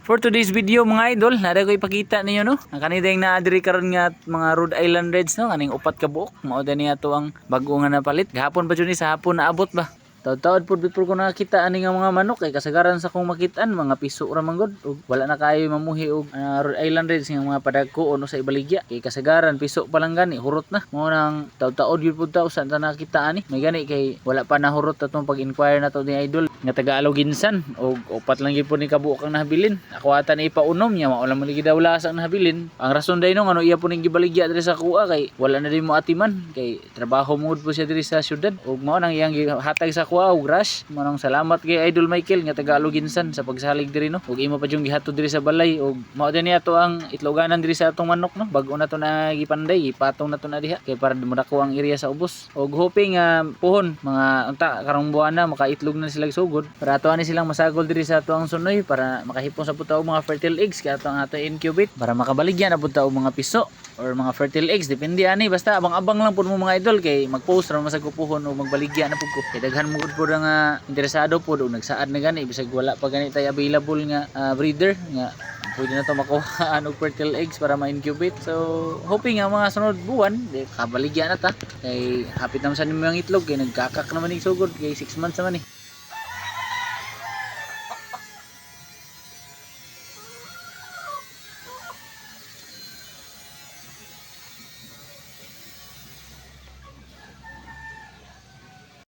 For today's video mga idol, nara ko ipakita ninyo no. Ang kanidang naadiri karon nga mga Rhode Island Reds no, kaning upat ka buok. Mao niya to ang bag-o nga napalit. Gahapon pa jud ni sa hapon naabot ba. Taud-taud pud ko nakita ani nga mga manok kay kasagaran sa kong makitaan mga piso ra man gud ug wala na kayo mamuhi og Rhode Island Reds nga mga padagko no sa ibaligya kay kasagaran piso pa lang gani hurot na mo nang taud-taud gyud pud ta usan ta nakita ani may gani kay wala pa nahurot atong pag-inquire nato ni idol nga Tagalog ginsan og upat lang gyud pud ni kabuok ang nahabilin ako ata na ipaunom nya mao lang lagi daw lasa ang nahabilin ang rason day no ngano iya pud ning gibaligya diri sa kuha kay wala na din mo atiman kay trabaho mod po siya diri sa syudad ug mao nang iyang hatag sa wow, Grash. Manong salamat kay Idol Michael nga Tagalog ginsan sa pagsalig diri no. Ug imo pa jung gihatod diri sa balay ug mao din niya to ang itloganan diri sa atong manok no. Bag-o na to na gipanday, ipatong na to na diha kay para madako ang area sa ubos. Ug hoping puhon mga unta karong buwan na makaitlog na sila sugod para ato ani silang masagol diri sa ato ang sunoy para makahipon sa puta og mga fertile eggs kay ato ang ato incubate para makabaligyan na puta og mga piso or mga fertile eggs depende ani basta abang-abang lang pud mo mga idol kay mag-post ra masag puhon o magbaligya na pud ko kay daghan mo pud nga interesado pud og nagsaad na gani bisag wala pa gani tay available nga breeder nga pwede na to makuha og fertile eggs para ma-incubate so hoping nga mga sunod buwan kabaligya na ta kay hapit naman sa nimo ang itlog kay nagkakak naman ning sugod kay 6 months naman